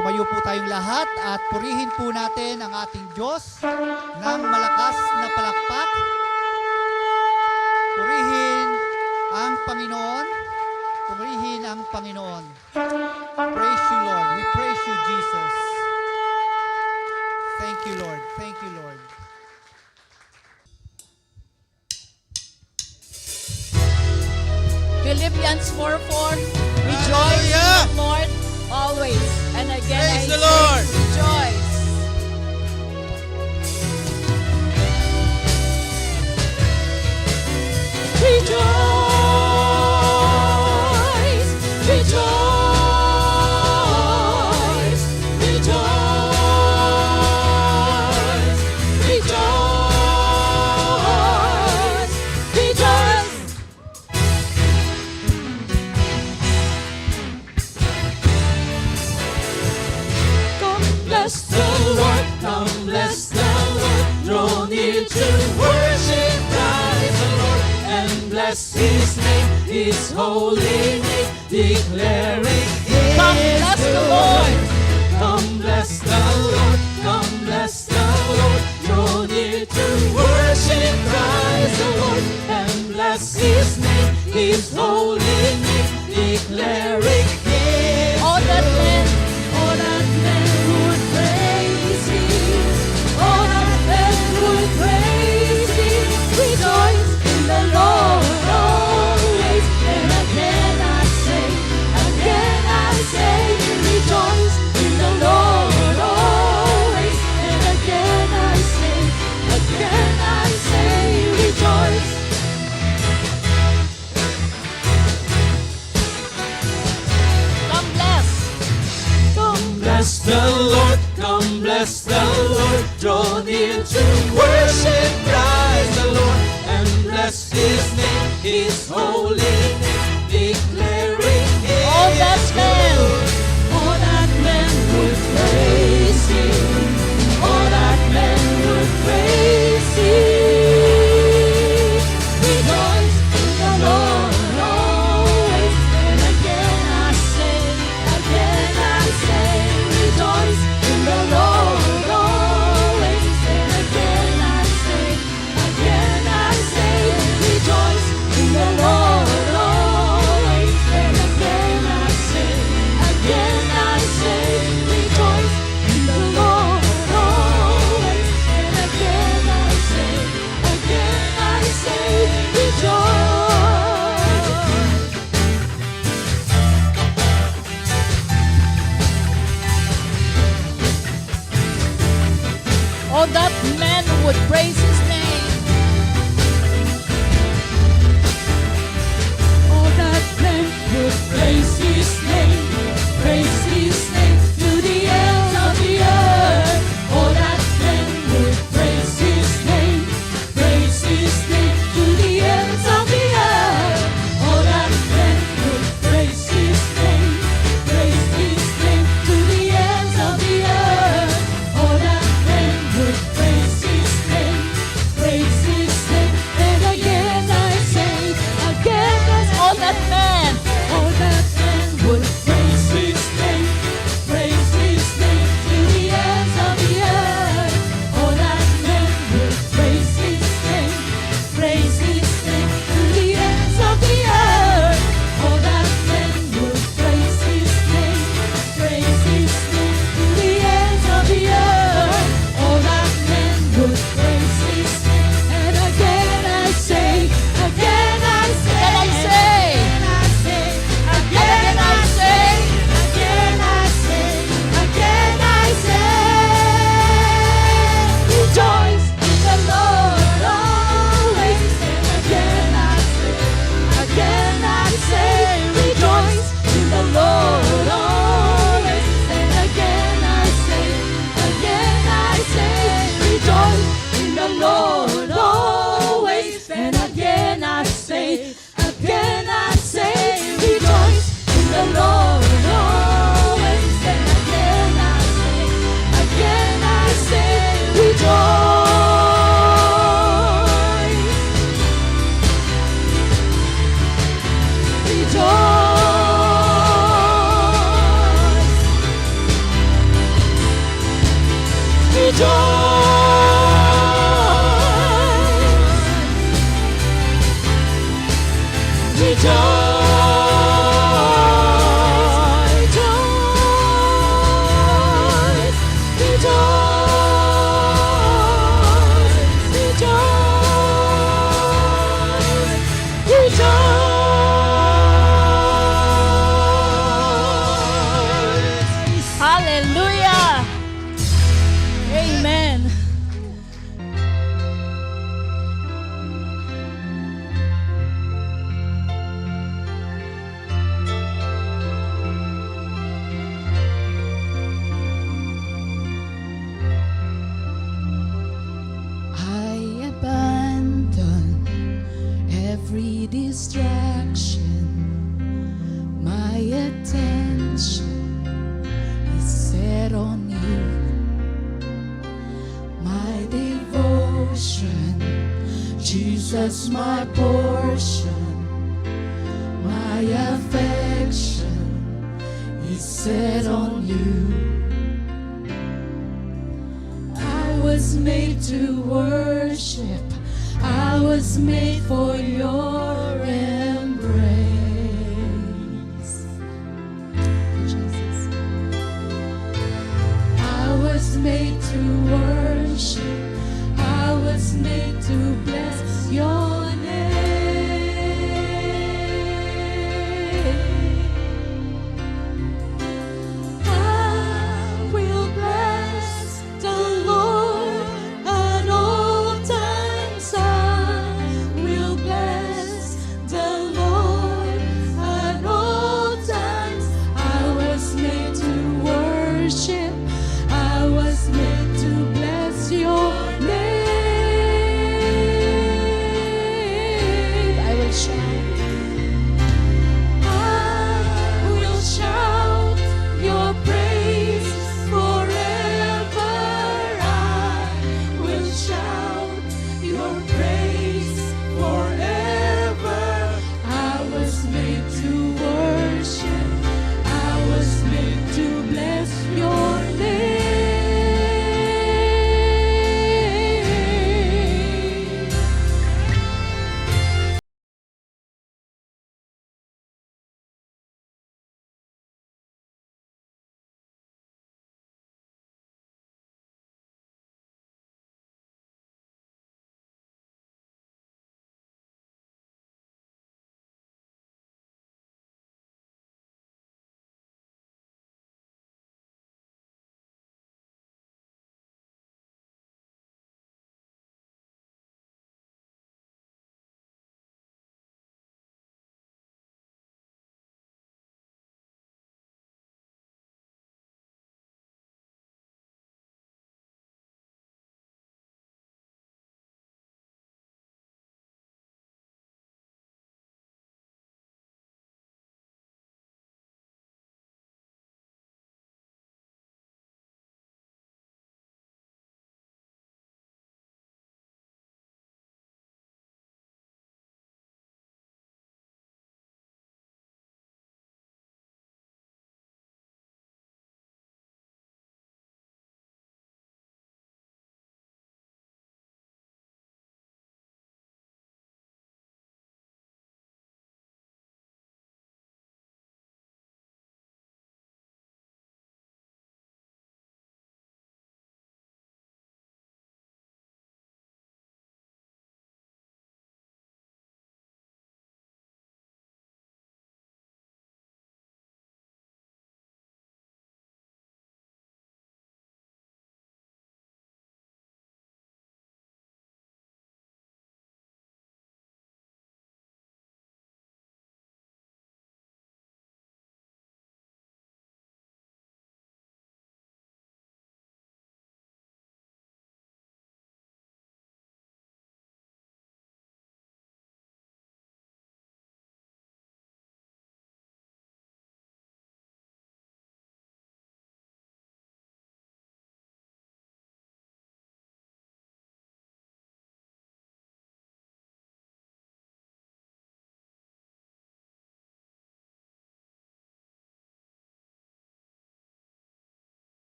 Tumayo po tayong lahat at purihin po natin ang ating Diyos ng malakas na palakpak. Purihin ang Panginoon. Purihin ang Panginoon. Praise you, Lord. We praise you, Jesus. Thank you, Lord. Thank you, Lord. Philippians 4:4, rejoice in the Lord always. And again, Praise I the say, Lord. rejoice. Rejoice, rejoice, rejoice, rejoice, rejoice. Come bless the Lord, come bless the Lord. Draw near to worship Christ the Lord, and bless His name, His holy name, declaring come bless the Lord, come bless the Lord, come bless the Lord. Draw near to worship Christ the Lord, and bless His name, His holy name, declaring all that men would praise Him, all that men would praise Him. Rejoice in the Lord always. And again I say, rejoice in the Lord always. And again I say, rejoice. Hallelujah! Amen. I abandon every distraction. My attention is set on you. My devotion, Jesus, my portion. My affection is set on you. I was made to worship. I was made for your embrace. Jesus. I was made to worship. I was made to bless your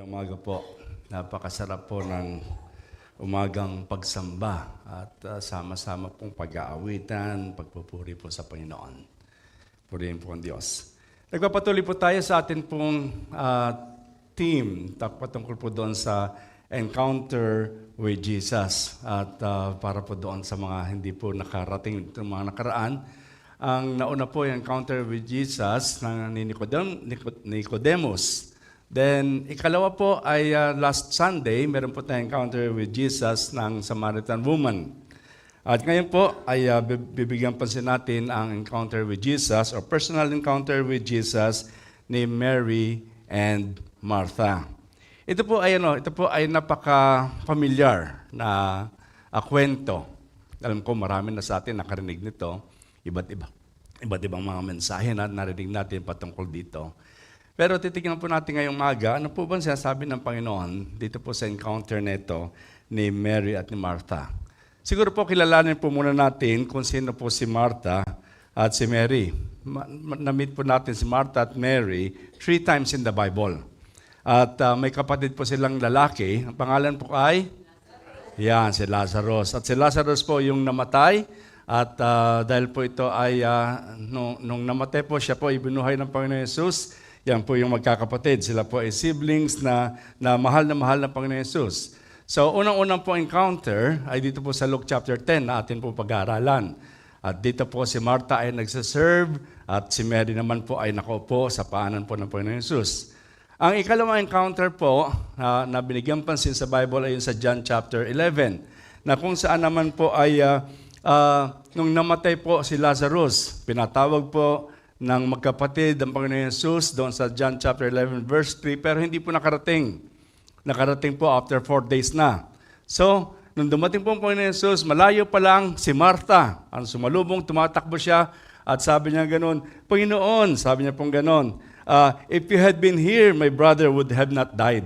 Magandang umaga po. Napakasarap po ng umagang pagsamba at sama-sama pong pag-aawitan, pagpupuri po sa Panginoon. Purihin po ang Diyos. Nagpapatuloy po tayo sa atin pong team patungkol po doon sa Encounter with Jesus. At para po doon sa mga hindi po nakarating itong mga nakaraan, ang nauna po yung Encounter with Jesus ni Nicodemus. Then, ikalawa po ay last Sunday, meron po tayong encounter with Jesus ng Samaritan woman. At ngayon po ay bibigyan pansin natin ang encounter with Jesus or personal encounter with Jesus ni Mary and Martha. Ito po ay napaka-familiar na kwento. Alam ko marami na sa atin nakarinig nito. Iba't ibang mga mensahe na narinig natin patungkol dito. Pero titignan po natin ngayong maga, ano po ba sinasabi ng Panginoon dito po sa encounter nito ni Mary at ni Martha? Siguro po kilalanin po muna natin kung sino po si Martha at si Mary. Na-meet po natin si Martha at Mary 3 times in the Bible. At may kapatid po silang lalaki. Ang pangalan po ay? Yan, si Lazarus. At si Lazarus po yung namatay. At dahil po ito ay, nung namatay po, siya po ibinuhay ng Panginoon Jesus. Yan po yung magkakapatid. Sila po ay siblings na mahal ng Panginoon Jesus. So, unang-unang po encounter ay dito po sa Luke chapter 10 na atin po pag-aaralan. At dito po si Martha ay nagsaserve at si Mary naman po ay nakaupo sa paanan po ng Panginoon Jesus. Ang ikalawang encounter po na binigyan pansin sa Bible ay sa John chapter 11 na kung saan naman po ay nung namatay po si Lazarus, pinatawag po ng magkapatid ang Panginoon Jesus doon sa John chapter 11 verse 3 pero hindi po nakarating. Nakarating po after 4 days na. So, nung dumating po ang Panginoon Jesus, malayo pa lang si Martha. Ang sumalubong, tumatakbo siya at sabi niya ganoon, Panginoon, sabi niya pong ganoon, if you had been here, my brother would have not died.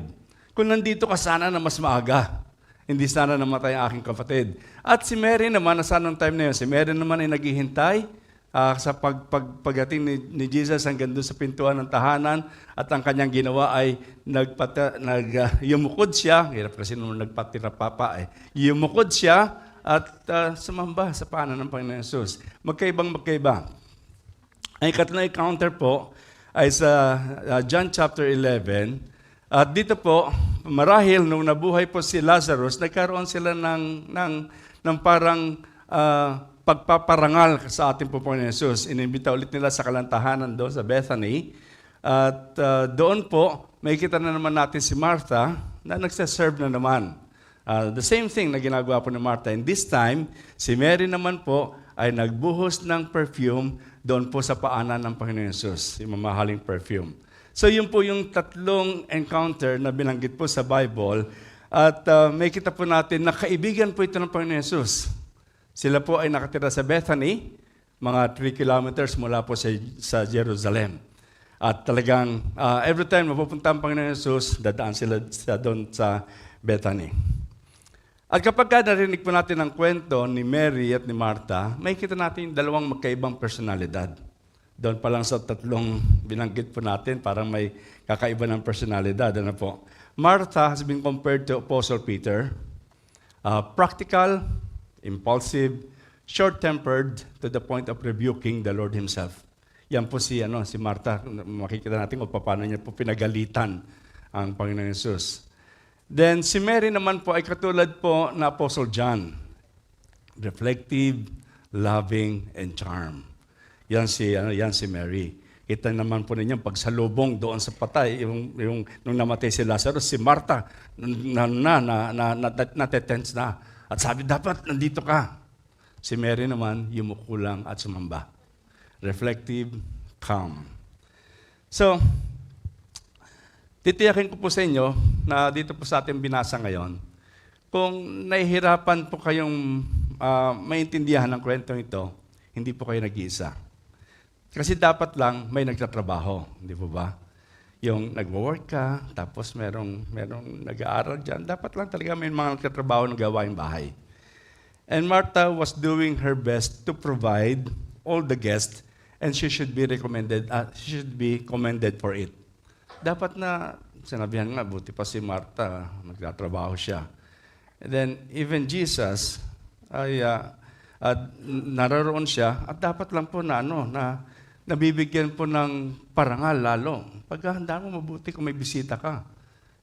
Kung nandito ka sana na mas maaga, hindi sana namatay ang aking kapatid. At si Mary naman, nasa anong time na yun? Si Mary naman ay naghihintay sa pagdating ni Jesus hanggang doon sa pintuan ng tahanan at ang kanyang ginawa ay yumukod siya, hirap kasi nung nagpatira papa yumukod siya at sumamba sa paanan ng Panginoon Jesus. Magkaiba. Ang ikatlong encounter po ay sa John chapter 11 at dito po, marahil nung nabuhay po si Lazarus, nagkaroon sila ng parang pagpaparangal sa ating Panginoon Jesus. Inimbita ulit nila sa kalantahanan doon sa Bethany. At doon po, makikita na naman natin si Martha na nagsaserve na naman. The same thing na ginagawa po ni Martha. And this time, si Mary naman po ay nagbuhos ng perfume doon po sa paanan ng Panginoon Jesus, yung mamahaling perfume. So yun po yung tatlong encounter na binanggit po sa Bible. At makikita po natin na kaibigan po ito ng Panginoon Jesus. Sila po ay nakatira sa Bethany, mga 3 kilometers mula po sa Jerusalem. At talagang every time mapupunta ang Panginoon Jesus, dadaan sila doon sa Bethany. At kapag narinig po natin ang kwento ni Mary at ni Martha, makikita natin yung dalawang magkaibang personalidad. Doon pa lang sa tatlong binanggit po natin, parang may kakaiba ng personalidad. Ano po? Martha has been compared to Apostle Peter. Practical, impulsive, short-tempered to the point of rebuking the Lord Himself. Yan po si Martha. Makikita natin kung paano niya po pinagalitan ang Panginoon Jesus. Then si Mary naman po ay katulad po na Apostle John. Reflective, loving, and charm. Yan si Mary. Kita naman po ninyo pagsalubong doon sa patay, yung nung namatay si Lazarus, si Martha, natetense na. At sabi, dapat nandito ka. Si Mary naman, yumuko lang at sumamba. Reflective, calm. So, titiyakin ko po sa inyo na dito po sa ating binasa ngayon, kung nahihirapan po kayong maintindihan ng kwentong ito, hindi po kayo nag-iisa. Kasi dapat lang may nagtatrabaho, hindi po ba? Yung nagwo-work ka, tapos merong nag-aaral dyan, dapat lang talaga may mga nagtatrabaho ng gawaing bahay. And Martha was doing her best to provide all the guests, and she should be commended for it. Dapat na sinabihan nga, buti pa si Martha, nagtatrabaho siya. And then, even Jesus, ay naroon siya, at dapat lang po na, na nabibigyan po ng parangal lalo. Paghahanda mo, mabuti kung may bisita ka.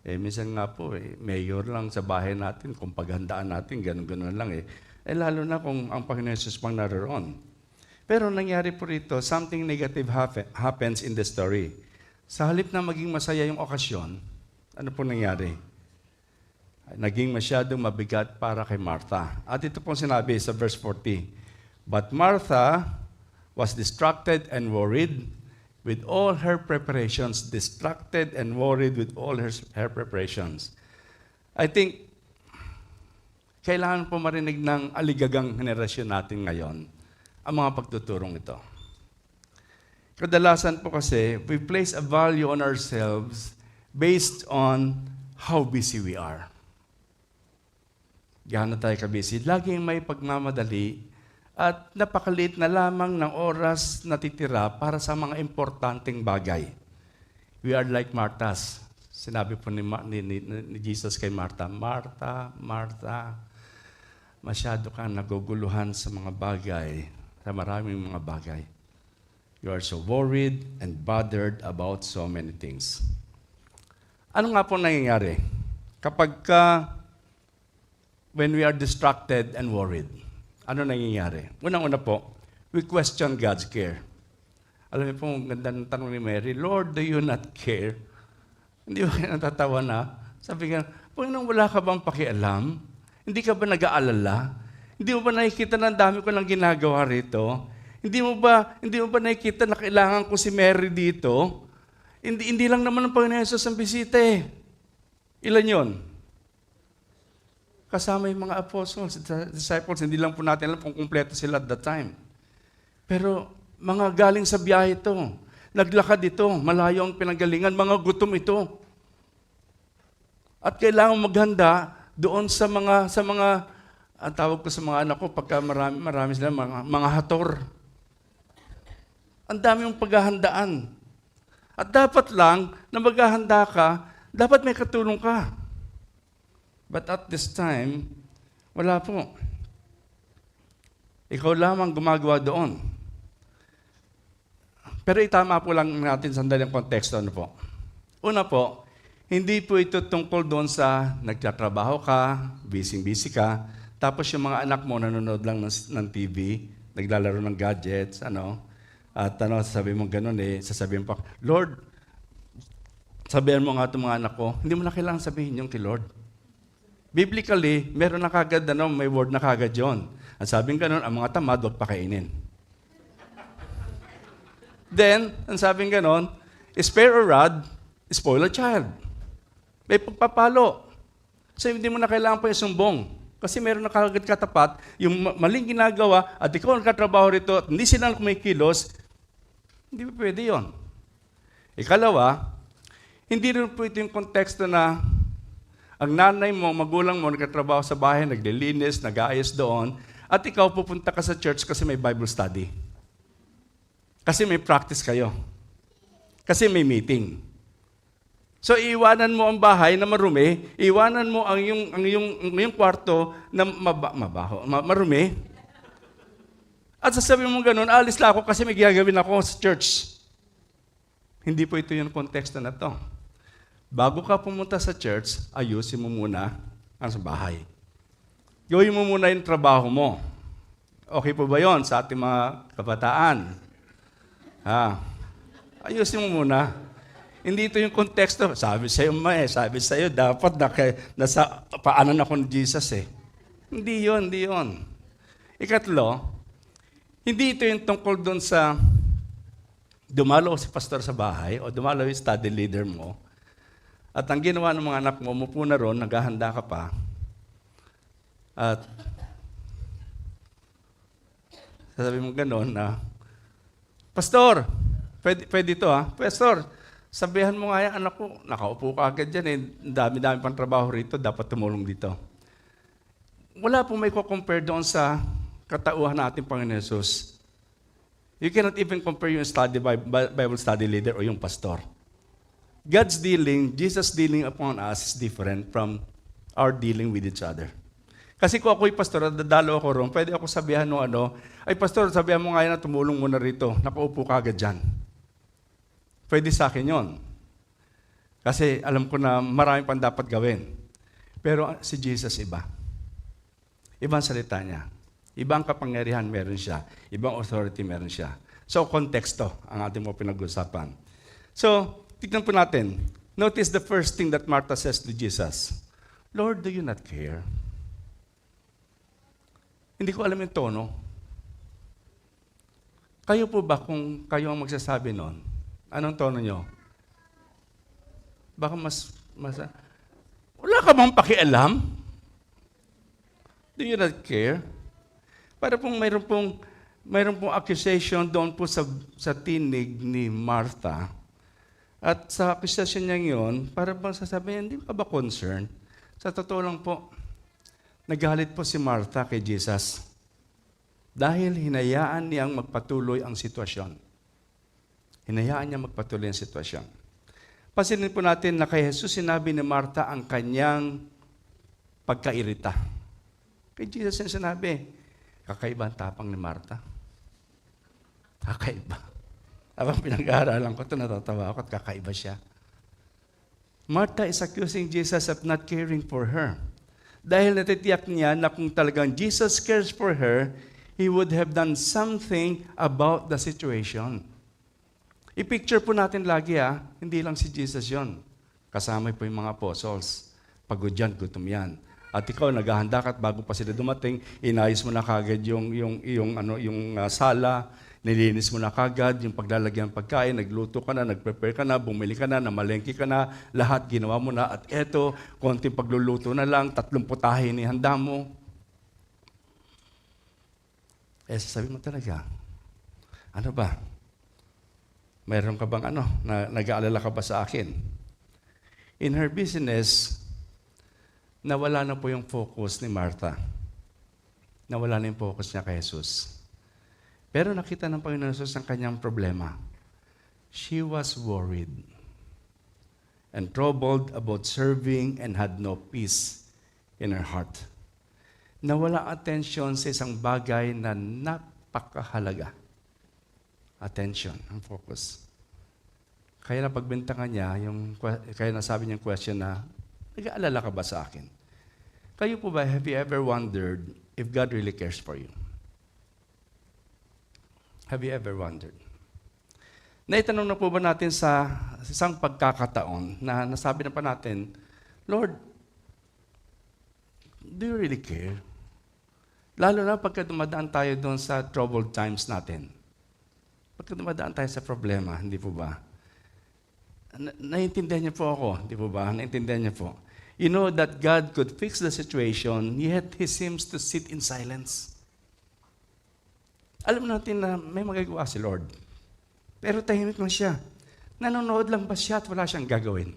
Minsan nga po, mayor lang sa bahay natin, kung paghandaan natin, ganun-ganun lang lalo na kung ang Panginoon Jesus pang naroon. Pero nangyari po rito, something negative happens in the story. Sa halip na maging masaya yung okasyon, ano po nangyari? Naging masyadong mabigat para kay Martha. At ito pong sinabi sa verse 40, But Martha was distracted and worried with all her preparations. Distracted and worried with all her preparations. I think, kailangan po marinig ng aligagang henerasyon natin ngayon ang mga pagtuturong ito. Kadalasan po kasi, we place a value on ourselves based on how busy we are. Gaano tayo ka-busy? Laging may pagmamadali at napakaliit na lamang ng oras natitira para sa mga importanteng bagay. We are like Marthas. Sinabi po ni Jesus kay Martha, Martha, Martha, masyado kang naguguluhan sa mga bagay, sa maraming mga bagay. You are so worried and bothered about so many things. Ano nga po nangyayari? Kapag when we are distracted and worried, ano nangyayari? Unang-una po, we question God's care. Alam niyo po, ang ganda ng tanong ni Mary, Lord, do you not care? Hindi ba kayo natatawa na? Sabi nga, Panginoon, wala ka bang pakialam? Hindi ka ba nag-aalala? Hindi mo ba nakikita na ang dami ko nang ginagawa rito? Hindi mo ba nakikita na kailangan ko si Mary dito? Hindi lang naman ang Panginoon Jesus ang bisita Ilan yon? Kasama yung mga apostles, disciples, hindi lang po natin alam kung kumpleto sila at that time. Pero mga galing sa biyahe ito, naglakad ito, malayo ang pinanggalingan, mga gutom ito. At kailangan maghanda doon sa mga ang tawag ko sa mga anak ko, pagka marami sila, mga hator. Ang dami yung paghahandaan. At dapat lang na maghahanda ka, dapat may katulong ka. But at this time, wala po. Ikaw lamang gumagawa doon. Pero itama po lang natin sandali ang konteksto. Ano po? Una po, hindi po ito tungkol doon sa nagtatrabaho ka, busy ka, tapos yung mga anak mo nanonood lang ng TV, naglalaro ng gadgets, at sasabihin mo ganun sasabihin pa, Lord, sabihin mo nga itong mga anak ko, hindi mo na kailangan sabihin yung kay Lord. Biblically, meron na kagad, may word na kagad yun. Ang sabing ganun, ang mga tamad, huwag pakainin. Then, ang sabing ganun, spare a rod, spoil a child. May pagpapalo. So, hindi mo na kailangan pa isumbong. Kasi meron na kagad katapat, yung maling ginagawa, at ikaw ang katrabaho rito, at hindi sila kumikilos, hindi pa pwede yun. Ikalawa, hindi rin po ito yung konteksto na ang nanay mo, magulang mo, nagkatrabaho sa bahay, naglilinis, nag-aayos doon, at ikaw pupunta ka sa church kasi may Bible study. Kasi may practice kayo. Kasi may meeting. So, iiwanan mo ang bahay na marumi, iiwanan mo ang iyong kwarto na marumi, at sasabihin mo ganun, alis lang ako kasi may gagawin ako sa church. Hindi po ito yung konteksto na to. Bago ka pumunta sa church, ayusin mo muna ang sa bahay. Gawin mo muna yung trabaho mo. Okay po ba yon sa ating mga kabataan? Ayusin mo muna. Hindi ito yung konteksto. Sabi sa'yo, dapat nasa paanan ako ni Jesus Hindi yon. Ikatlo, hindi ito yung tungkol doon sa dumalo si pastor sa bahay o dumalo yung study leader mo. At ang ginawa ng mga anak mo, umupo na ron, naghahanda ka pa. At sasabi mo gano'n na, Pastor, pwede ito Pastor, sabihan mo nga yan, anak ko, nakaupo ka agad dyan dami-dami pang trabaho rito, dapat tumulong dito. Wala pong may compare doon sa katauhan natin Panginoon Jesus. You cannot even compare yung Bible study leader o yung pastor. God's dealing, Jesus dealing upon us is different from our dealing with each other. Kasi kung ako'y pastor at dadalo ako ron, pwede ako sabihan ng ay pastor, sabihan mo ngayon na tumulong muna rito, nakaupo ka agad dyan. Pwede sa akin yon. Kasi alam ko na marami pang dapat gawin. Pero si Jesus iba. Ibang salita niya. Ibang kapangyarihan meron siya. Ibang authority meron siya. So, konteksto ang ating mo pinag-usapan. So, tignan po natin. Notice the first thing that Martha says to Jesus. Lord, do you not care? Hindi ko alam yung tono. Kayo po ba kung kayo ang magsasabi noon? Anong tono nyo? Baka wala ka bang pakialam? Do you not care? Para pong mayroon pong accusation doon po sa tinig ni Martha. At sa accusation niya yun, para bang sasabihin, hindi ka ba concerned? Sa totoo lang po, nagalit po si Martha kay Jesus dahil hinayaan niyang magpatuloy ang sitwasyon. Hinayaan niya magpatuloy ang sitwasyon. Pansinin po natin na kay Jesus sinabi ni Martha ang kanyang pagkairita. Kay Jesus yung sinabi, kakaiba ang tapang ni Martha. Kakaiba. Habang pinag-aaralan ko ito, natatawa ako at kakaiba siya. Martha is accusing Jesus of not caring for her. Dahil natitiyak niya na kung talagang Jesus cares for her, He would have done something about the situation. I-picture po natin lagi hindi lang si Jesus yon. Kasama po yung mga apostles. Pagod yan, gutom yan. At ikaw, naghahanda ka at bago pa sila dumating, inayos mo na kagad yung sala, nilinis mo na kagad yung paglalagyan ng pagkain, nagluto ka na, nagprepare ka na, bumili ka na, namalengke ka na, lahat ginawa mo na. At eto, konting pagluluto na lang, 3 putahe ni handa mo. Sasabi mo talaga, ano ba? Mayroon ka bang nag-aalala ka ba sa akin? In her business, nawala na po yung focus ni Martha. Nawala na yung focus niya kay Jesus. Pero nakita ng Panginoon Jesus ang kanyang problema. She was worried and troubled about serving and had no peace in her heart. Nawala attention sa isang bagay na napakahalaga. Attention, ang focus. Kaya napagbintangan niya, kaya nasabi niyang question na, nag-aalala ka ba sa akin? Kayo po ba, have you ever wondered if God really cares for you? Have you ever wondered? Naitanong na po ba natin sa isang pagkakataon na nasabi na pa natin, Lord, do you really care? Lalo na pagka dumadaan tayo doon sa troubled times natin. Pagka dumadaan tayo sa problema, hindi po ba? Naiintindihan niyo po ako, hindi po ba? Naiintindihan niyo po. You know that God could fix the situation, yet He seems to sit in silence. Alam natin na may magagawa si Lord. Pero tahimik lang siya. Nanonood lang ba siya at wala siyang gagawin?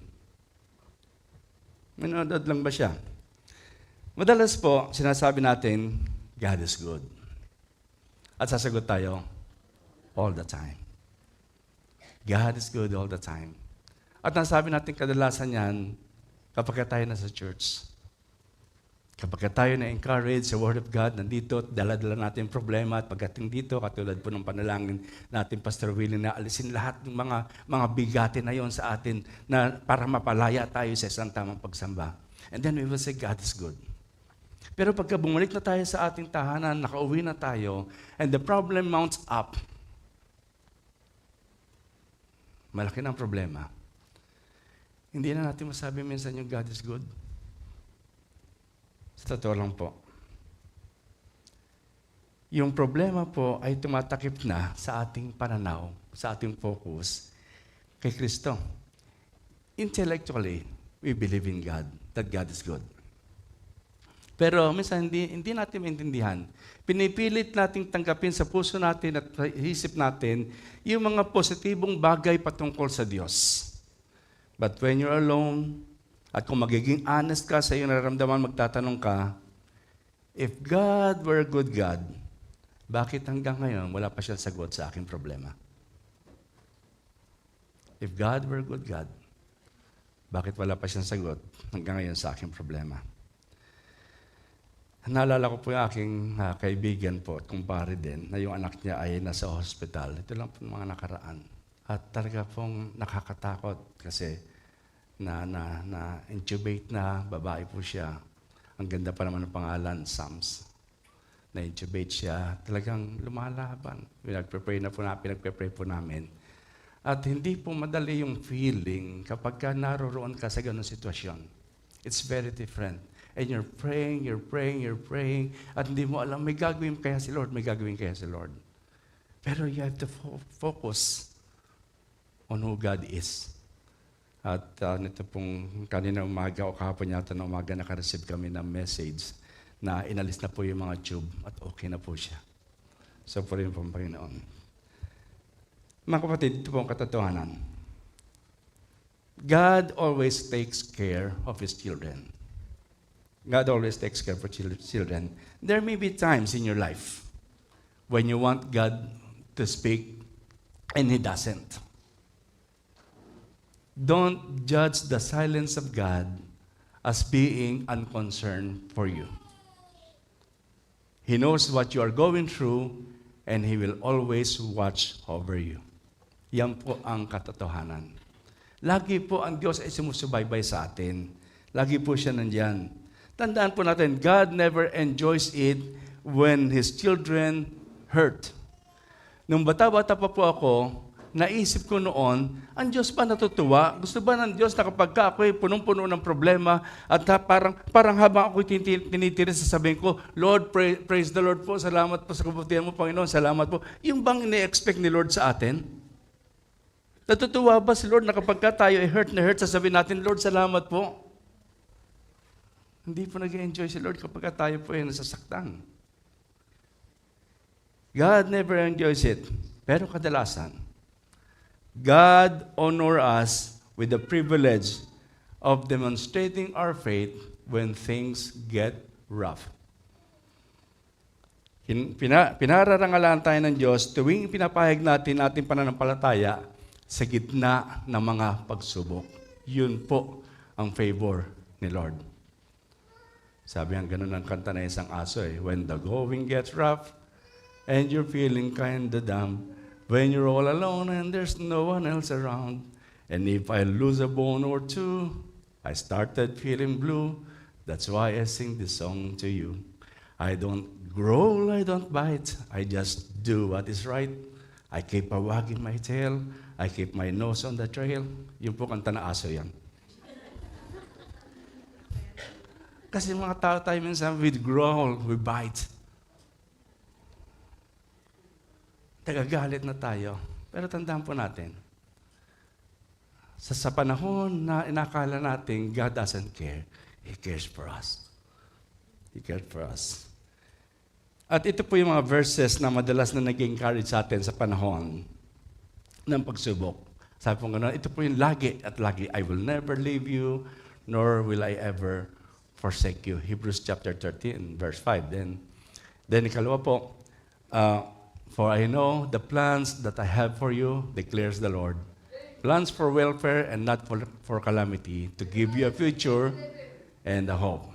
Nanonood lang ba siya? Madalas po, sinasabi natin, God is good. At sasagot tayo, all the time. God is good all the time. At nasabi natin kadalasan yan, kapag tayo nasa church. Kapag tayo na-encourage sa Word of God, nandito, dala-dala natin problema at pagdating dito, katulad po ng panalangin natin, Pastor Willie, na alisin lahat ng mga bigati na yon sa atin na para mapalaya tayo sa isang tamang pagsamba. And then we will say, God is good. Pero pagka bumalik na tayo sa ating tahanan, nakauwi na tayo, and the problem mounts up, malaki na ang problema. Hindi na natin masabi minsan yung God is good. Sa totoo lang po. Yung problema po ay tumatakip na sa ating pananaw, sa ating focus kay Kristo. Intellectually, we believe in God, that God is good. Pero minsan hindi natin maintindihan. Pinipilit nating tanggapin sa puso natin at sa isip natin yung mga positibong bagay patungkol sa Diyos. But when you're alone, at kung magiging honest ka sa iyong nararamdaman, magtatanong ka, if God were a good God, bakit hanggang ngayon wala pa siyang sagot sa aking problema? If God were a good God, Bakit wala pa siyang sagot hanggang ngayon sa aking problema? Naalala ko po yung aking kaibigan po at kumpare din na yung anak niya ay nasa hospital. Ito lang po mga nakaraan. At talaga pong nakakatakot kasi na-intubate na, babae po siya. Ang ganda pa naman ng pangalan, Sams. Na-intubate siya, talagang lumalaban. Pinagpe-pray po namin. At hindi po madali yung feeling kapag ka naroon ka sa ganung sitwasyon. It's very different. And you're praying, at hindi mo alam, may gagawin kaya si Lord, may gagawin kaya si Lord. Pero you have to focus on who God is. At nito pong kanina umaga o kahapon yata na umaga nakareceive kami ng message na inalis na po yung mga tube at okay na po siya. So po rin po ang Panginoon. Mga kapatid, ito po ang katotohanan. God always takes care of His children. God always takes care for children. There may be times in your life when you want God to speak and He doesn't. Don't judge the silence of God as being unconcerned for you. He knows what you are going through and He will always watch over you. Yan po ang katotohanan. Lagi po ang Diyos ay sumusubaybay sa atin. Lagi po siya nandyan. Tandaan po natin, God never enjoys it when His children hurt. Nung bata-bata pa po ako, naisip ko noon, ang Diyos ba natutuwa? Gusto ba ng Diyos na kapag ako'y punong-puno ng problema at parang habang ako'y tinitirin, sasabihin ko, Lord, praise the Lord po, salamat po sa kabutihan mo, Panginoon, salamat po. Yung bang ini-expect ni Lord sa atin? Natutuwa ba si Lord na kapag tayo ay hurt na hurt, sasabihin natin, Lord, salamat po? Hindi po nag-enjoy si Lord kapag tayo po ay nasasaktan. God never enjoys it. Pero kadalasan, God honor us with the privilege of demonstrating our faith when things get rough. Pinararangalan tayo ng Diyos tuwing pinapahayag natin ating pananampalataya sa gitna ng mga pagsubok. Yun po ang favor ni Lord. Sabi ang ganun ng kanta na isang aso when the going gets rough and you're feeling kinda down, when you're all alone and there's no one else around, and if I lose a bone or two, I started feeling blue. That's why I sing this song to you. I don't growl, I don't bite, I just do what is right. I keep a wagging my tail, I keep my nose on the trail. Yung po kanta na aso yan. Kasi mga tao tayo minsan, we growl, we bite. Tagagalit na tayo. Pero tandaan po natin, sa panahon na inakala natin God doesn't care, He cares for us. He cares for us. At ito po yung mga verses na madalas na nag-encourage sa atin sa panahon ng pagsubok. Sabi po gano'n, ito po yung lagi at lagi, I will never leave you, nor will I ever forsake you. Hebrews chapter 13, verse 5. Then ikalawa po, for I know the plans that I have for you, declares the Lord. Plans for welfare and not for calamity, to give you a future and a hope.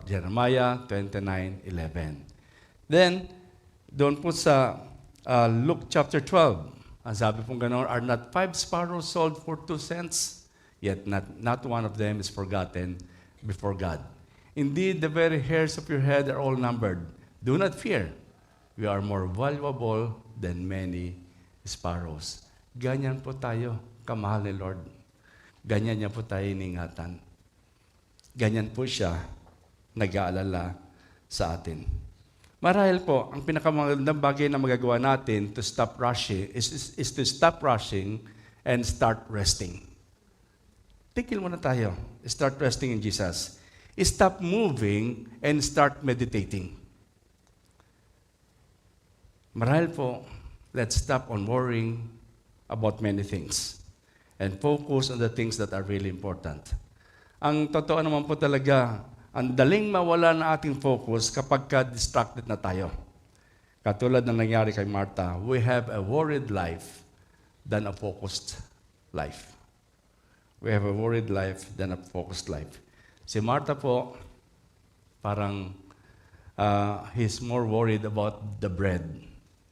Jeremiah 29:11. Then, doon po sa Luke chapter 12, ang sabi pong gano'n, are not 5 sparrows sold for 2 cents? Yet not one of them is forgotten before God. Indeed, the very hairs of your head are all numbered. Do not fear. We are more valuable than many sparrows. Ganyan po tayo, kamahal ni Lord. Ganyan niya po tayo iningatan. Ganyan po siya nag-aalala sa atin. Marahil po, ang pinakamagandang bagay na magagawa natin to stop rushing is to stop rushing and start resting. Tigil muna tayo. Start resting in Jesus. Stop moving and start meditating. Marahil po, let's stop on worrying about many things and focus on the things that are really important. Ang totoo naman po talaga, ang daling mawala ng ating focus kapag ka-distracted na tayo. Katulad ng nangyari kay Martha, we have a worried life than a focused life. We have a worried life than a focused life. Si Martha po, parang he's more worried about the bread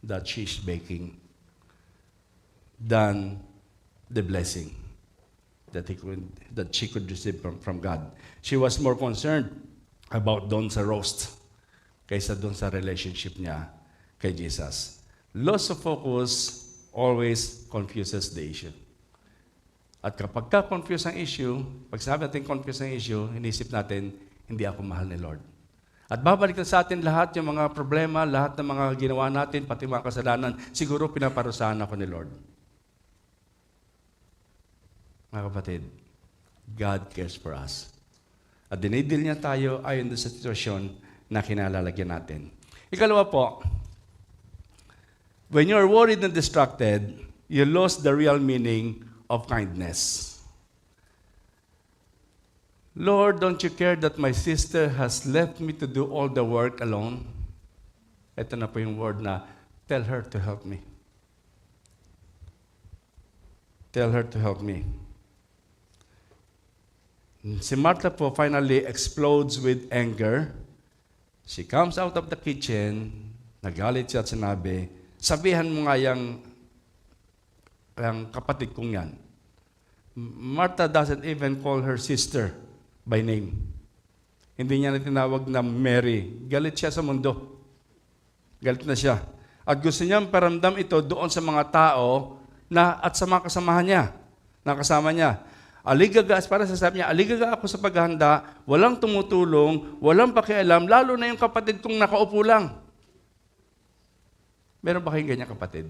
that she's baking than the blessing that she could receive from God. She was more concerned about doon sa roast kaysa doon sa relationship niya kay Jesus. Loss of focus always confuses the issue. At kapag ka-confuse ang issue, pag sinabi natin confuse ang issue, inisip natin, hindi ako mahal ni Lord. At babalik na sa atin lahat yung mga problema, lahat ng mga ginawa natin, pati mga kasalanan, siguro pinaparusahan ako ni Lord. Mga kapatid, God cares for us. At dinidil niya tayo ayon sa sitwasyon na kinalalagyan natin. Ikalawa po, when you're worried and distracted, you lose the real meaning of kindness. Lord, don't you care that my sister has left me to do all the work alone? Ito na po yung word na, tell her to help me. Tell her to help me. Si Martha po finally explodes with anger. She comes out of the kitchen, nagalit siya at sinabi, sabihan mo nga yung kapatid kong yan. Martha doesn't even call her sister by name. Hindi niya na tinawag na Mary. Galit siya sa mundo. Galit na siya. At gusto niyang paramdam ito doon sa mga tao at sa mga kasamahan niya, nakasama niya. Aligaga, para sasabi niya, aligaga ako sa paghahanda, walang tumutulong, walang pakialam, lalo na yung kapatid kong nakaupo lang. Meron ba kayong ganyan kapatid?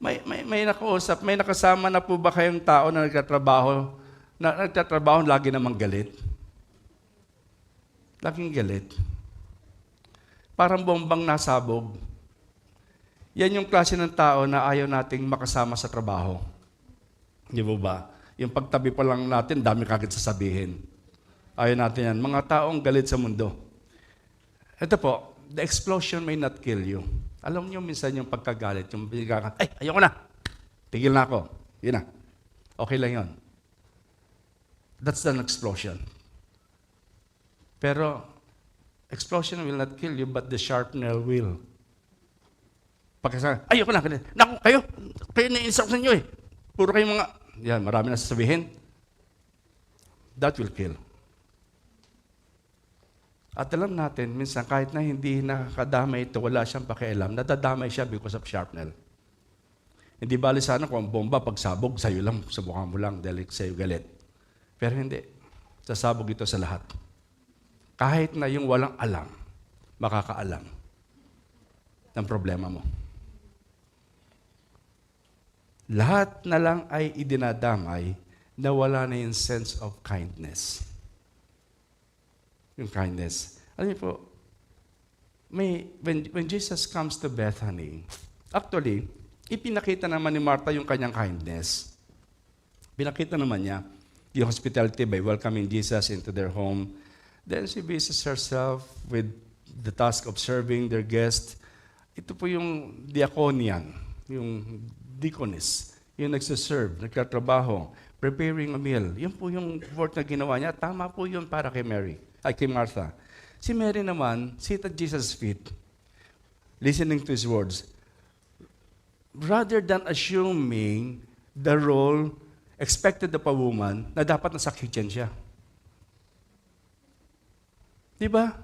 May nakausap, may nakasama na po ba kayong tao na nagtatrabaho lagi namang galit? Laging galit. Parang bombang nasabog. Yan yung klase ng tao na ayaw nating makasama sa trabaho. Di ba? Yung pagtabi pa lang natin, dami kagad sasabihin. Ayaw natin yan. Mga taong galit sa mundo. Ito po, the explosion may not kill you. Alam niyo minsan yung pagkagalit, yung bigla ay, ayoko na. Tigil na ako. Yun na. Okay lang yun. That's an explosion. Pero, explosion will not kill you, but the sharpener will. Pagkasabi, ayoko na. Naku, kayo na-instruct ninyo eh. Puro kayong mga, yan, marami na sasabihin. That will kill. At alam natin, minsan kahit na hindi nakakadamay ito, wala siyang pakialam, nadadamay siya because of sharpnel. Hindi bali sana kung ang bomba pagsabog, sa'yo lang, sa mukha mo lang, dahil sa'yo galit. Pero hindi. Sasabog ito sa lahat. Kahit na yung walang alam, makakaalam ng problema mo. Lahat na lang ay idinadamay na wala na yung sense of kindness. Yung kindness. Alam niyo po, when Jesus comes to Bethany, actually, ipinakita naman ni Martha yung kanyang kindness. Pinakita naman niya yung hospitality by welcoming Jesus into their home. Then she busies herself with the task of serving their guests. Ito po yung diakonian, yung deaconess, yung nagsiserve, nagtatrabaho, preparing a meal. Yun po yung work na ginawa niya. Tama po yun para kay kay Martha. Si Mary naman, sit at Jesus' feet, listening to His words. Rather than assuming the role expected of a woman na dapat nasa kitchen siya. Diba?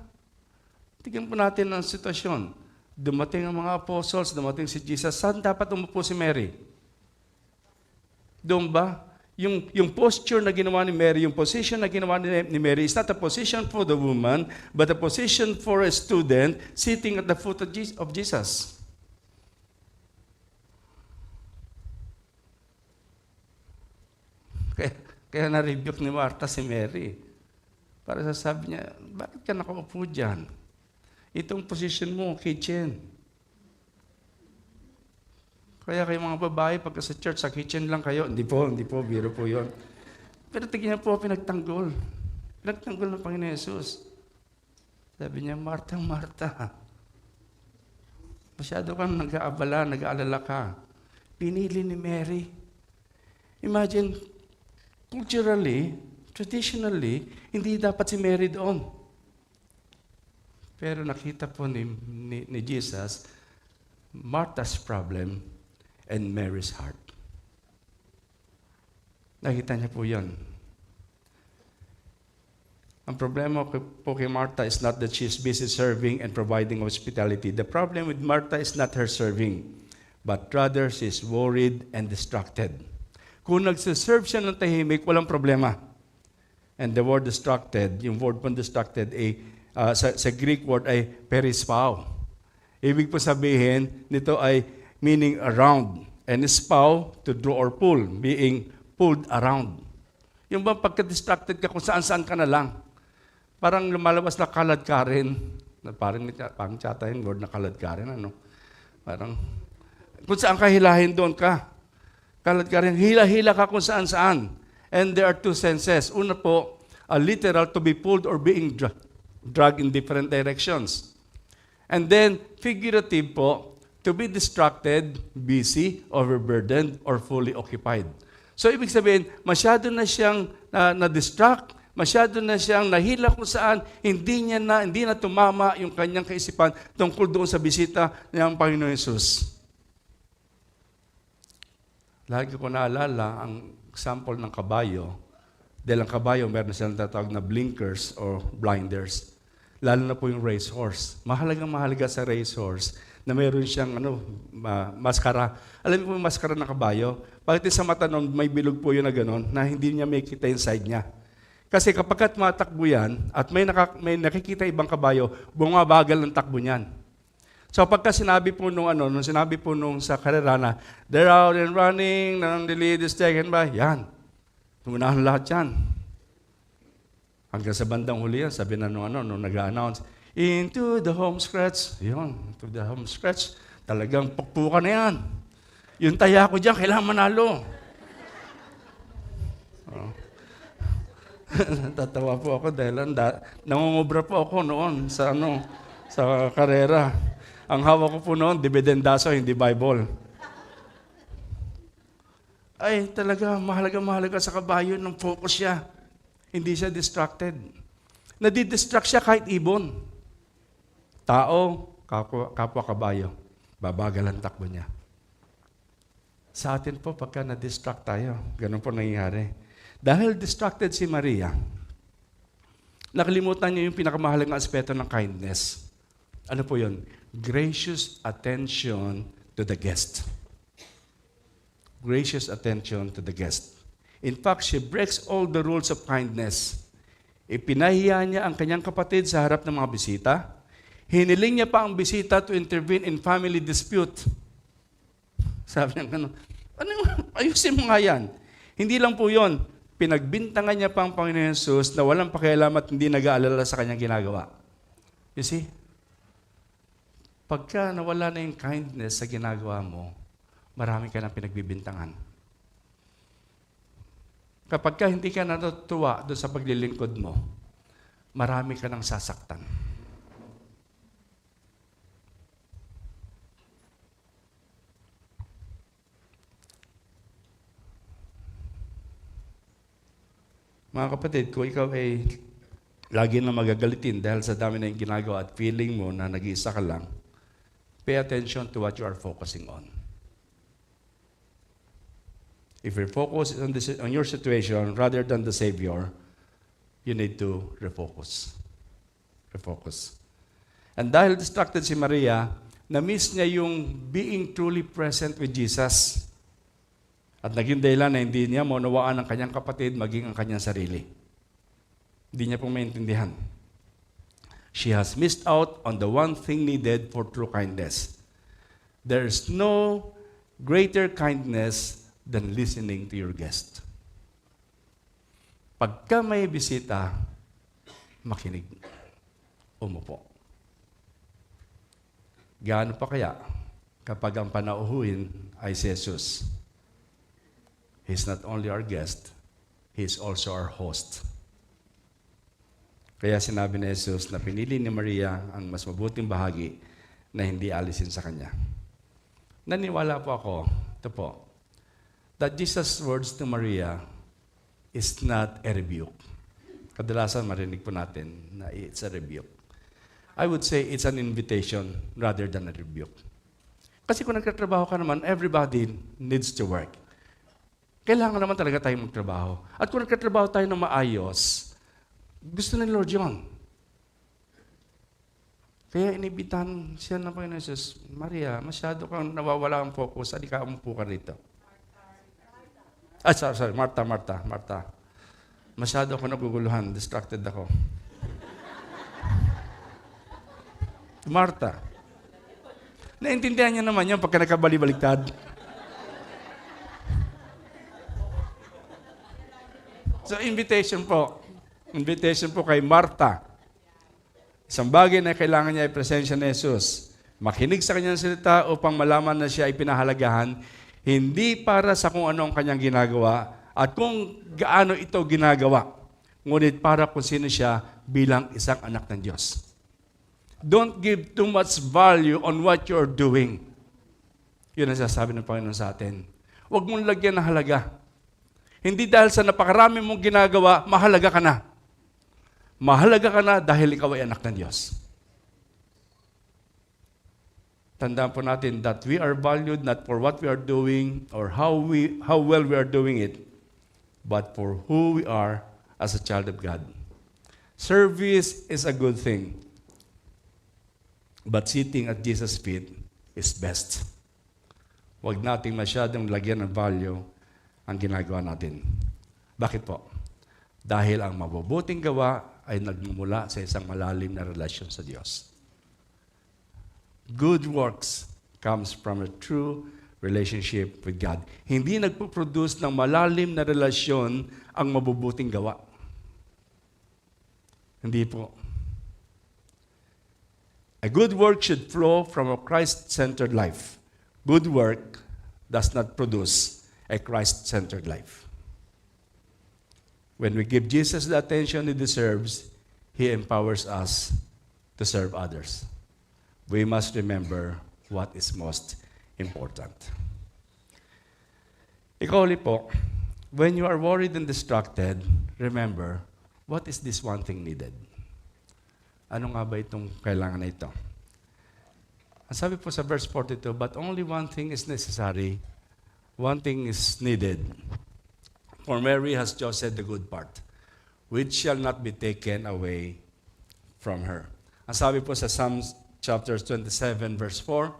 Tignan po natin ang sitwasyon. Dumating ang mga apostles, dumating si Jesus. Saan dapat umupo si Mary? Doon ba? Yung posture na ginawa ni Mary, yung position na ginawa ni Mary is not a position for the woman, but a position for a student sitting at the foot of Jesus. Kaya na-rebuke ni Martha si Mary. Para sasabi niya, bakit ka nakaupo dyan? Itong position mo, kitchen. Kaya kayo mga babae, pagka sa church, sa kitchen lang kayo. Hindi po, biro po yun. Pero tignan po, pinagtanggol. Pinagtanggol ng Panginoon Yesus. Sabi niya, Martha, Martha, masyado kang nag-aabala, nag-aalala ka. pinili ni Mary. Imagine, culturally, traditionally, hindi dapat si Mary doon. Pero nakita po ni Jesus, Martha's problem and Mary's heart. Nakita niya po yan. Ang problema po kay Martha is not that she's busy serving and providing hospitality. The problem with Martha is not her serving, but rather she's worried and distracted. Kung nagsiserve siya ng tahimik, walang problema. And the word distracted, yung word pang distracted, sa Greek word ay perispao. Ibig po sabihin, nito ay meaning around. And spao, to draw or pull, being pulled around. Yung bang pagka-distracted ka kung saan-saan ka na lang. Parang lumalabas na kalad ka rin. Parang tsata yung word na kalad ka rin. Ano? Parang, kung saan ka hilahin doon ka. Kalad ka rin. Hila-hila ka kung saan-saan. And there are two senses. Una po, literal, to be pulled or being dragged in different directions. And then, figurative po, to be distracted, busy, overburdened, or fully occupied. So, ibig sabihin, masyado na siyang na-distract, masyado na siyang nahila kung saan, hindi na tumama yung kanyang kaisipan tungkol doon sa bisita ng Panginoon Yesus. Lagi ko naalala ang example ng kabayo. Dahil ang kabayo, meron silang tatawag na blinkers or blinders. Lalo na po yung racehorse. Mahalaga sa racehorse na mayroon siyang maskara. Alam mo po yung maskara ng kabayo? Bakit sa mata nun, may bilog po yun na gano'n na hindi niya may kita yung side niya. Kasi kapag matakbo yan at may nakikita ibang kabayo, bumabagal ng takbo niyan. So pagka sinabi po nung sa karera na, they're out and running, the lead is taken by, yan. Tumunahan lahat yan. Hanggang sa bandang huli yan, sabi na nung nag-a-announce, into the home stretch. Yun, into the home stretch. Talagang pukpukan na yan. Yung taya ko dyan, kailangan manalo. Oh. Tatawa po ako dahil nangungubra po ako noon sa karera. Ang hawak ko po noon, dividendaso, hindi Bible. Ay, talaga, mahalaga sa kabayo ng focus siya. Hindi siya distracted. Nadidistract siya kahit ibon. Tao, kapwa kabayo, babagal ang takbo niya. Sa atin po, pagka na-distract tayo, ganun po nangyayari. Dahil distracted si Maria, nakalimutan niya yung pinakamahalagang aspeto ng kindness. Ano po yun? Gracious attention to the guest. Gracious attention to the guest. In fact, she breaks all the rules of kindness. Ipinahiya niya ang kanyang kapatid sa harap ng mga bisita. Hiniling niya pa ang bisita to intervene in family dispute. Sabi niya, ayusin mo nga yan. Hindi lang po yun. Pinagbintangan niya pa ang Panginoon Jesus na walang pakialam at hindi nag-aalala sa kanyang ginagawa. You see? Pagka nawala na yung kindness sa ginagawa mo, marami ka nang pinagbibintangan. Kapag ka hindi ka natutuwa doon sa paglilingkod mo, marami ka nang sasaktan. Mga kapatid, kung ikaw ay lagi na magagalitin dahil sa dami na yung ginagawa at feeling mo na nag-iisa ka lang, pay attention to what you are focusing on. If you're focused on your situation rather than the Savior, you need to refocus. Refocus. And dahil distracted si Maria, na-miss niya yung being truly present with Jesus. At naging dahilan na hindi niya maunawaan ang kanyang kapatid maging ang kanyang sarili. Hindi niya pong maintindihan. She has missed out on the one thing needed for true kindness. There is no greater kindness than listening to your guest. Pagka may bisita, makinig. Umupo. Gaano pa kaya kapag ang panauhuin ay si Jesus? He's not only our guest, He's also our host. Kaya sinabi ni Jesus na pinili ni Maria ang mas mabuting bahagi na hindi alisin sa Kanya. Naniwala po ako ito po, that Jesus' words to Maria is not a rebuke. Kadalasan marinig po natin na it's a rebuke. I would say it's an invitation rather than a rebuke. Kasi kung nagtatrabaho ka naman, everybody needs to work. Kailangan naman talaga tayong magtrabaho. At kung nagtatrabaho tayo ng maayos, gusto ni Lord yun. Kaya inibitahan siya ng Panginoon Jesus, Maria, masyado kang nawawala ang focus, hindi ka umupo ka rito. Sorry, Martha. Masyado ako naguguluhan, distracted ako. Martha. Naintindihan niya naman yun pagka nakabali-baliktad. So, invitation po kay Martha. Isang bagay na kailangan niya ay presensya ni Jesus. Makinig sa kanyang salita upang malaman na siya ay pinahalagahan, hindi para sa kung ano ang kanyang ginagawa at kung gaano ito ginagawa, ngunit para kung sino siya bilang isang anak ng Diyos. Don't give too much value on what you're doing. Yun ang sasabi ng Panginoon sa atin. Huwag mong lagyan ng halaga. Hindi dahil sa napakarami mong ginagawa, mahalaga ka na. Mahalaga ka na dahil ikaw ay anak ng Diyos. Tandaan po natin that we are valued not for what we are doing or how well we are doing it, but for who we are as a child of God. Service is a good thing, but sitting at Jesus' feet is best. Huwag nating masyadong lagyan ng value ang ginagawa natin. Bakit po? Dahil ang mabubuting gawa ay nagmumula sa isang malalim na relasyon sa Diyos. Good works comes from a true relationship with God. Hindi nagpo-produce ng malalim na relasyon ang mabubuting gawa. Hindi po. A good work should flow from a Christ-centered life. Good work does not produce a Christ-centered life. When we give Jesus the attention he deserves, he empowers us to serve others. We must remember what is most important. Ikuli po, when you are worried and distracted, remember, what is this one thing needed? Ano nga ba itong kailangan na ito? Ang sabi po sa verse 42, but only one thing is necessary, one thing is needed. For Mary has chosen the good part, which shall not be taken away from her. Ang sabi po sa Psalms chapter 27, verse 4,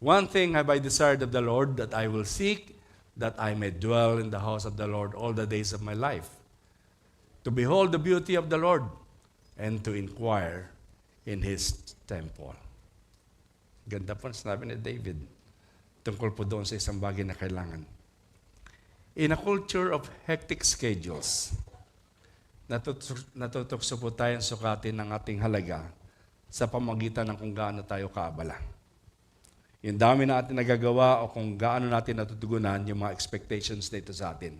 one thing have I desired of the Lord, that I will seek, that I may dwell in the house of the Lord all the days of my life, to behold the beauty of the Lord, and to inquire in His temple. Ganda po ang sinabi ni David, tungkol po doon sa isang bagay na kailangan. In a culture of hectic schedules, natutokso po tayong sukatin ng ating halaga sa pamagitan ng kung gaano tayo kaabala. Yung dami na ating nagagawa o kung gaano natin natutugunan yung mga expectations nito sa atin.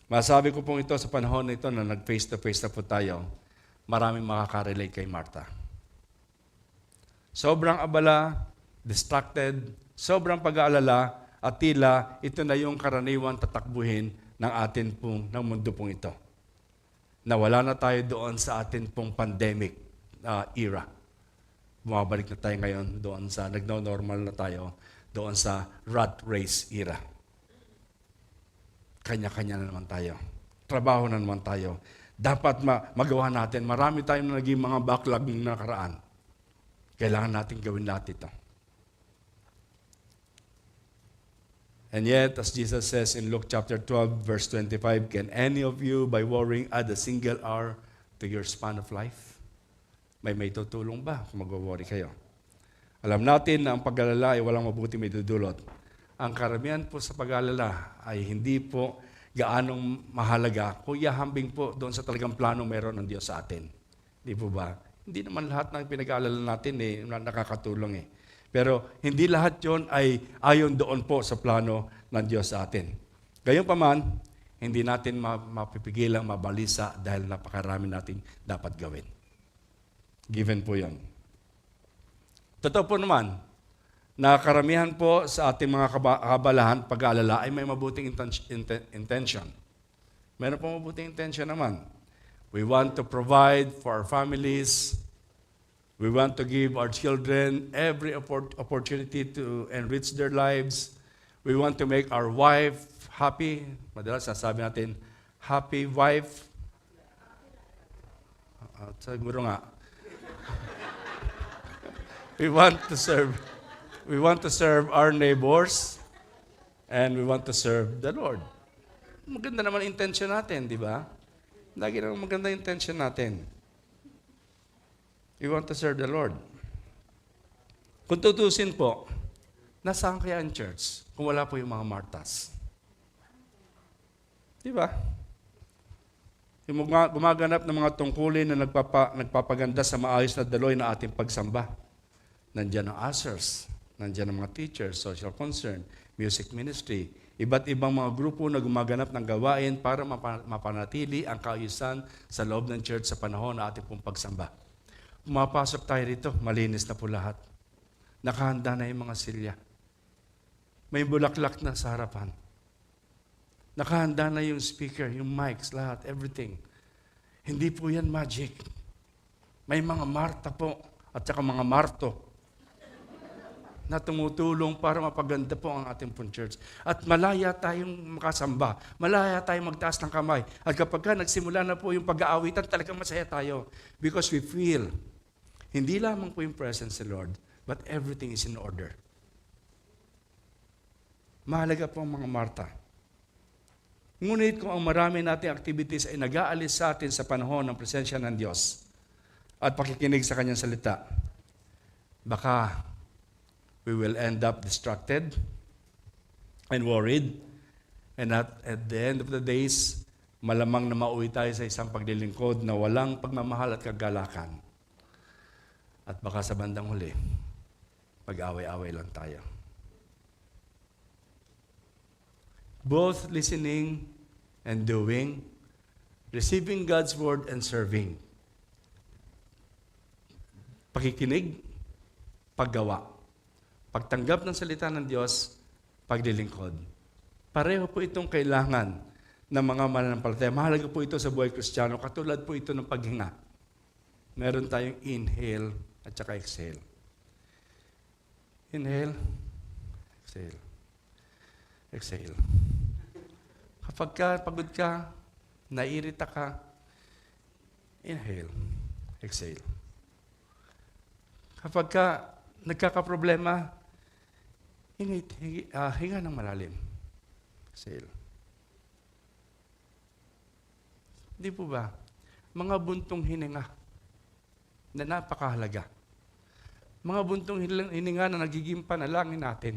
Masabi ko pong ito sa panahon na ito na nag-face-to-face na po tayo, maraming makaka-relate kay Martha. Sobrang abala, distracted, sobrang pag-aalala, at tila ito na yung karaniwang tatakbuhin ng mundo pong ito. Nawala na tayo doon sa atin pong pandemic era. Bumabalik na tayo ngayon doon sa nagno-normal na tayo doon sa rat race era. Kanya-kanya na naman tayo. Trabaho na naman tayo. Dapat magawa natin. Marami tayong naging mga backlog ng nakaraan. Kailangan natin gawin lahat ito. And yet, as Jesus says in Luke chapter 12, verse 25, can any of you, by worrying, add a single hour to your span of life? May tutulong ba kung mag-worry kayo? Alam natin na ang pag-alala ay walang mabuti may dudulot. Ang karamihan po sa pag-alala ay hindi po gaanong mahalaga kung ihahambing po doon sa talagang plano meron ng Diyos sa atin. Di po ba? Hindi naman lahat ng pinag-aalala natin nakakatulong . Pero hindi lahat yon ay ayon doon po sa plano ng Diyos sa atin. Gayunpaman, hindi natin mapipigilang mabalisa dahil napakarami natin dapat gawin. Given po yon. Totoo po naman na karamihan po sa ating mga kabalahan, pag-aalala, ay may mabuting intention. Meron po mabuting intention naman. We want to provide for our families. We want to give our children every opportunity to enrich their lives. We want to make our wife happy. Madalas sasabi natin, happy wife. Siguro nga. We want to serve our neighbors, and we want to serve the Lord. Maganda naman intention natin, di ba? Lagi naman maganda intention natin. We want to serve the Lord. Kung tutusin po, nasaan kaya ang church kung wala po yung mga Martas? Di ba? Yung gumaganap ng mga tungkulin na nagpapaganda sa maayos na daloy na ating pagsamba. Nandiyan ang ushers, nandiyan ang mga teachers, social concern, music ministry, iba't ibang mga grupo na gumaganap ng gawain para mapanatili ang kaayusan sa loob ng church sa panahon na ating pong pagsamba. Pumapasok tayo rito, malinis na po lahat. Nakahanda na yung mga silya. May bulaklak na sa harapan. Nakahanda na yung speaker, yung mics, lahat, everything. Hindi po yan magic. May mga Marta po at saka mga Marto na tumutulong para mapaganda po ang ating pong church. At malaya tayong makasamba. Malaya tayong magtaas ng kamay. At kapag nagsimula na po yung pag-aawitan, talagang masaya tayo. Because we feel, hindi lamang po yung presence of the Lord, but everything is in order. Mahalaga po ang mga Marta. Ngunit kung ang marami nating activities ay nag-aalis sa atin sa panahon ng presensya ng Diyos at pakikinig sa Kanyang salita, baka we will end up distracted and worried, and at the end of the days, malamang na mauwi tayo sa isang paglilingkod na walang pagmamahal at kagalakan. At baka sa bandang huli, mag-away-away lang tayo. Both listening and doing, receiving God's word and serving. Pakikinig, paggawa. Pagtanggap ng salita ng Diyos, paglilingkod. Pareho po itong kailangan ng mga mananampalataya. Mahalaga po ito sa buhay Kristiyano. Katulad po ito ng paghinga. Meron tayong inhale at saka exhale. Inhale, exhale. Exhale. Kapag pagod ka, naiirita ka, inhale, exhale. Kapag nagkakaproblema, hinga ng malalim. Exhale. Di po ba? Mga buntong hininga na napakahalaga. Mga buntong hininga na nagiging panalangin natin.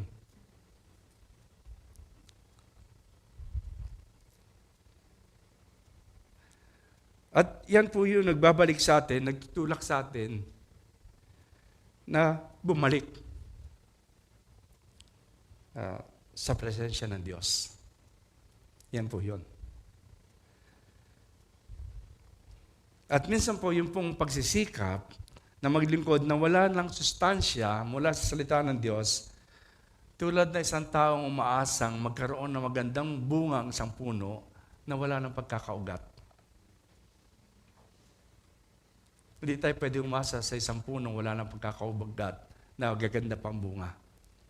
At yan po yung nagbabalik sa atin, nagtutulak sa atin na bumalik sa presensya ng Diyos. Yan po yun. At minsan po yung pong pagsisikap na maglingkod na wala ng sustansya mula sa salita ng Diyos, tulad na isang taong umaasang magkaroon ng magandang bunga ang isang puno na wala ng pagkakaugat. Hindi tayo pwede umasa sa isang punong wala ng pagkakaugat na gaganda pang bunga.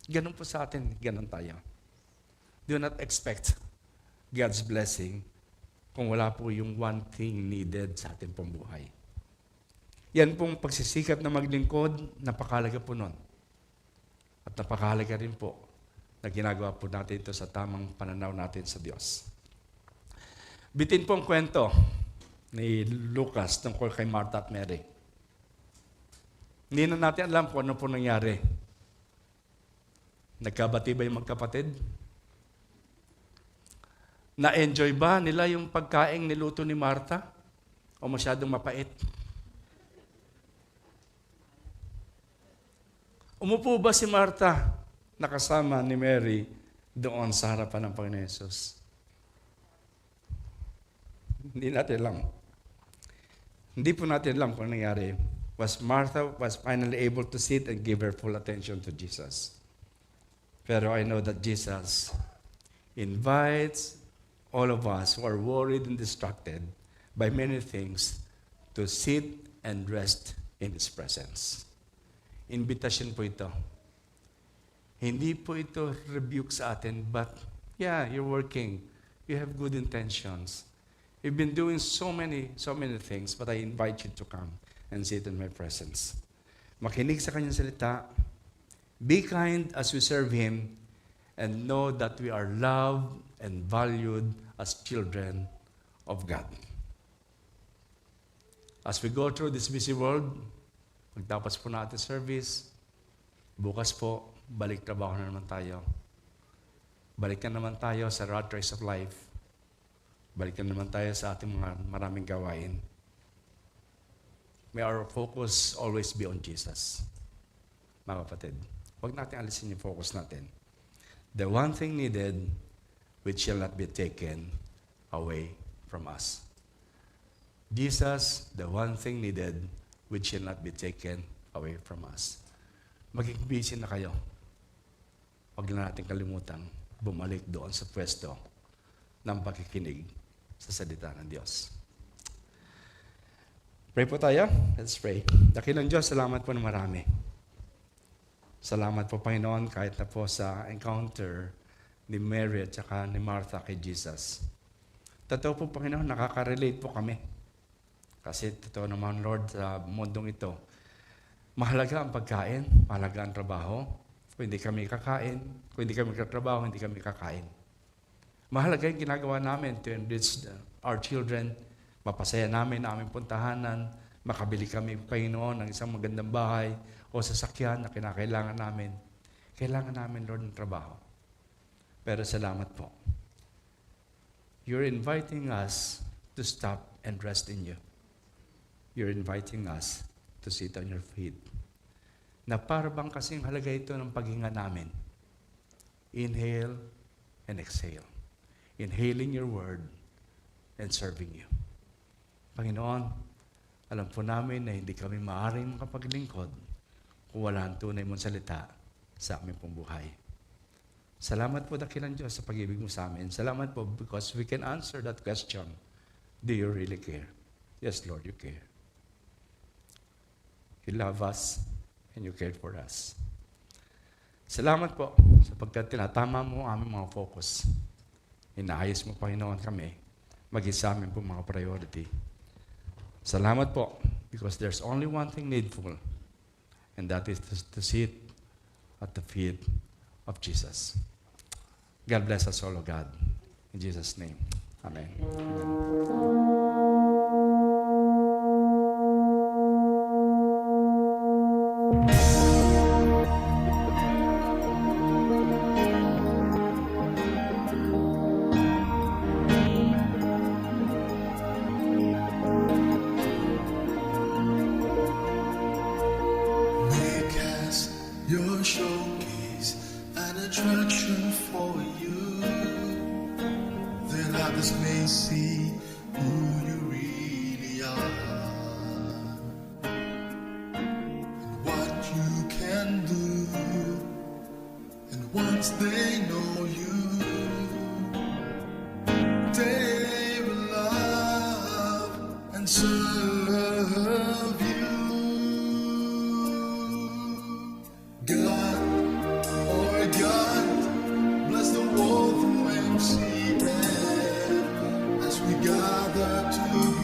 Ganun po sa atin, ganun tayo. Do not expect God's blessing kung wala po yung one thing needed sa ating pong buhay. Yan pong pagsisikap na maglingkod, napakahalaga po nun. At napakahalaga rin po na ginagawa po natin ito sa tamang pananaw natin sa Diyos. Bitin po ang kwento ni Lucas tungkol kay Martha at Mary. Hindi na natin alam kung ano po nangyari. Nagkabati ba yung magkapatid? Na-enjoy ba nila yung pagkaing niluto ni Martha? O masyadong mapait? Umupo ba si Martha nakasama ni Mary doon sa harapan ng Panginoon Yesus? Hindi natin alam. Hindi po natin alam kung nangyari. Martha was finally able to sit and give her full attention to Jesus. Pero I know that Jesus invites all of us who are worried and distracted by many things to sit and rest in His presence. Invitation po ito. Hindi po ito rebuke sa atin, but yeah, you're working. You have good intentions. You've been doing so many things, but I invite you to come and sit in my presence. Makinig sa kanyang salita. Be kind as we serve Him, and know that we are loved and valued as children of God. As we go through this busy world, magtapos po natin service, bukas po, balik trabaho na naman tayo. Balik na naman tayo sa rat race of life. Balik na naman tayo sa ating mga maraming gawain. May our focus always be on Jesus. Mga kapatid, huwag natin alisin yung focus natin. The one thing needed which shall not be taken away from us. Jesus, the one thing needed which shall not be taken away from us. Maging busy na kayo. Huwag na natin kalimutan bumalik doon sa pwesto ng pakikinig sa salita ng Diyos. Pray po tayo. Let's pray. Dakilang Diyos, salamat po na marami. Salamat po, Panginoon, kahit na po sa encounter ni Mary at saka ni Martha kay Jesus. Totoo po, Panginoon, nakaka-relate po kami. Kasi totoo naman, Lord, sa mundong ito, mahalaga ang pagkain, mahalaga ang trabaho. Kung hindi kami kakain, kung hindi kami katrabaho, hindi kami kakain. Mahalaga yung ginagawa namin to enrich our children, mapasaya namin ang aming puntahanan, makabili kami, Panginoon, ng isang magandang bahay o sasakyan na kinakailangan namin. Kailangan namin, Lord, ng trabaho. Pero salamat po. You're inviting us to stop and rest in you. You're inviting us to sit on your feet. Na para bang kasing halaga ito ng paghinga namin. Inhale and exhale. Inhaling your word and serving you. Panginoon, alam po namin na hindi kami maaaring makapaglingkod kung wala ang tunay mong salita sa aming pong buhay. Salamat po, dakilang Diyos, sa pag-ibig mo sa amin. Salamat po because we can answer that question. Do you really care? Yes, Lord, you care. You love us and you care for us. Salamat po sapagkat tinatama mo ang aming mga focus. Inaayos mo, Panginoon, kami mag-isa amin po mga priority. Salamat po because there's only one thing needful, and that is to sit at the feet of Jesus. God bless us all, O God. In Jesus' name, amen. Amen. Make us your showcase, an attraction for you. Then others may see who you really are, and what you can do. And once they know you, they will love and serve you. God, oh God, bless the world through MCM as we gather together.